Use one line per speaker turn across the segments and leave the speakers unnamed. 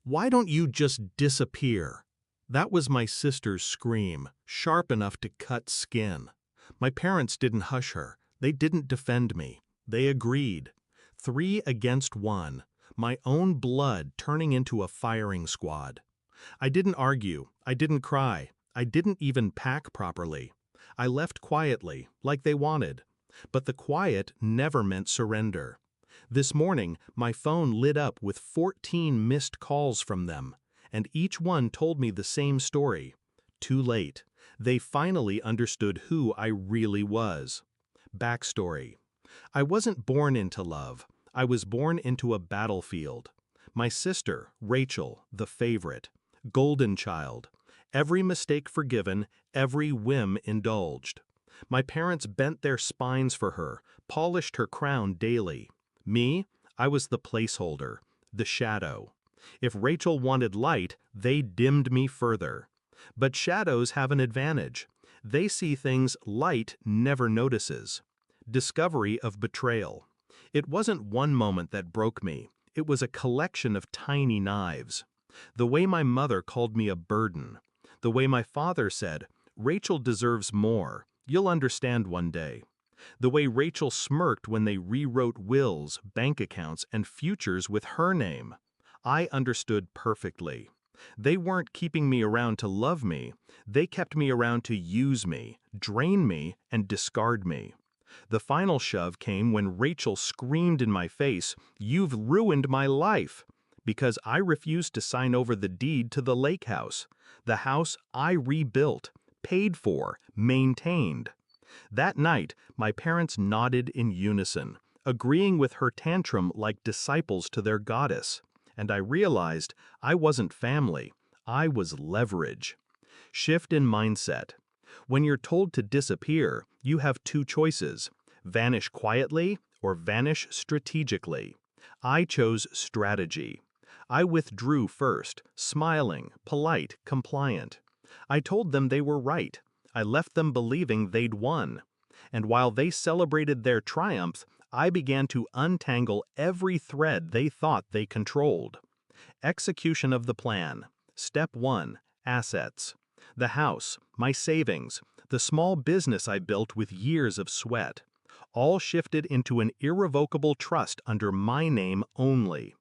Why don't you just disappear? That was my sister's scream, sharp enough to cut skin. My parents didn't hush her. They didn't defend me. They agreed. 3 against 1. My own blood turning into a firing squad. I didn't argue. I didn't cry. I didn't even pack properly. I left quietly, like they wanted. But the quiet never meant surrender. This morning, my phone lit up with 14 missed calls from them, and each one told me the same story. Too late. They finally understood who I really was. Backstory. I wasn't born into love. I was born into a battlefield. My sister, Rachel, the favorite. Golden child. Every mistake forgiven, every whim indulged. My parents bent their spines for her, polished her crown daily. Me, I was the placeholder, the shadow. If Rachel wanted light, they dimmed me further. But shadows have an advantage. They see things light never notices. Discovery of betrayal. It wasn't one moment that broke me. It was a collection of tiny knives. The way my mother called me a burden. The way my father said, "Rachel deserves more. You'll understand one day." The way Rachel smirked when they rewrote wills, bank accounts, and futures with her name. I understood perfectly. They weren't keeping me around to love me. They kept me around to use me, drain me, and discard me. The final shove came when Rachel screamed in my face, "You've ruined my life," because I refused to sign over the deed to the lake house, the house I rebuilt, paid for, maintained. That night, my parents nodded in unison, agreeing with her tantrum like disciples to their goddess, and I realized I wasn't family, I was leverage. Shift in mindset. When you're told to disappear, you have two choices: vanish quietly or vanish strategically. I chose strategy. I withdrew first, smiling, polite, compliant. I told them they were right. I left them believing they'd won. And while they celebrated their triumph, I began to untangle every thread they thought they controlled. Execution of the plan. Step 1. Assets. The house, my savings, the small business I built with years of sweat, all shifted into an irrevocable trust under my name only.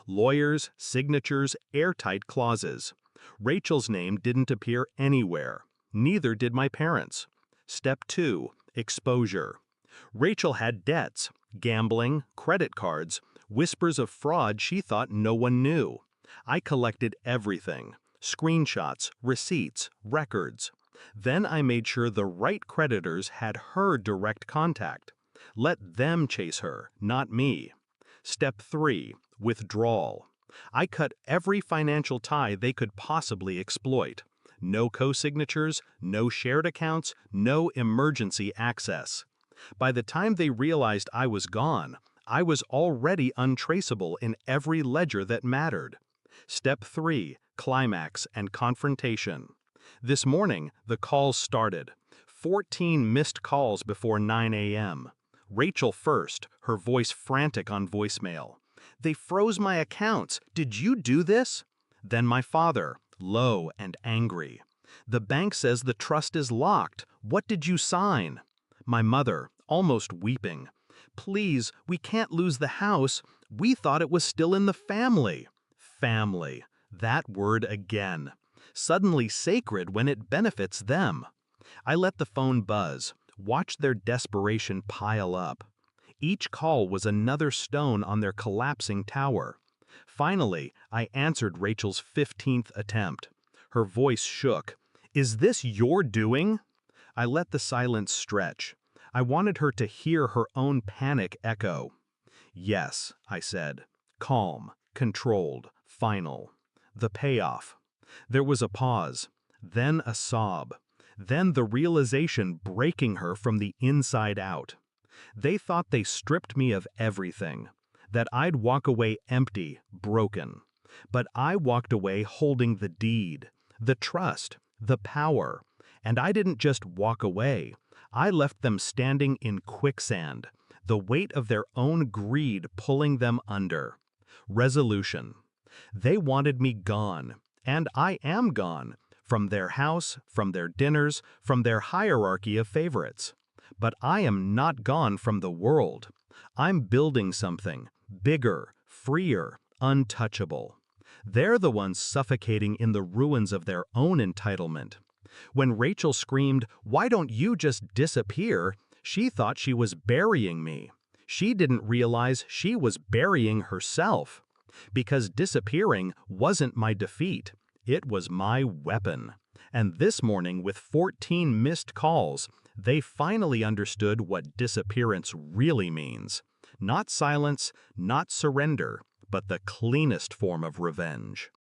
Lawyers, signatures, airtight clauses. Rachel's name didn't appear anywhere. Neither did my parents. Step 2. Exposure. Rachel had debts, gambling, credit cards, whispers of fraud she thought no one knew. I collected everything: screenshots, receipts, records. Then I made sure the right creditors had her direct contact. Let them chase her, not me. Step 3. Withdrawal. I cut every financial tie they could possibly exploit. No co-signatures, no shared accounts, no emergency access. By the time they realized I was gone, I was already untraceable in every ledger that mattered. Step 3. Climax and confrontation. This morning, the calls started. 14 missed calls before 9 a.m. Rachel first, her voice frantic on voicemail. "They froze my accounts. Did you do this?" Then my father, low and angry. "The bank says the trust is locked. What did you sign?" My mother, almost weeping. "Please, we can't lose the house. We thought it was still in the family." Family. That word again. Suddenly sacred when it benefits them. I let the phone buzz, watched their desperation pile up. Each call was another stone on their collapsing tower. Finally, I answered Rachel's 15th attempt. Her voice shook. "Is this your doing?" I let the silence stretch. I wanted her to hear her own panic echo. "Yes," I said. Calm, controlled, final. The payoff. There was a pause, then a sob, then the realization breaking her from the inside out. They thought they stripped me of everything, that I'd walk away empty, broken. But I walked away holding the deed, the trust, the power. And I didn't just walk away. I left them standing in quicksand, the weight of their own greed pulling them under. Resolution. They wanted me gone, and I am gone, from their house, from their dinners, from their hierarchy of favorites. But I am not gone from the world. I'm building something, bigger, freer, untouchable. They're the ones suffocating in the ruins of their own entitlement. When Rachel screamed, "Why don't you just disappear?" she thought she was burying me. She didn't realize she was burying herself. Because disappearing wasn't my defeat. It was my weapon. And this morning, with 14 missed calls, they finally understood what disappearance really means. Not silence, not surrender, but the cleanest form of revenge.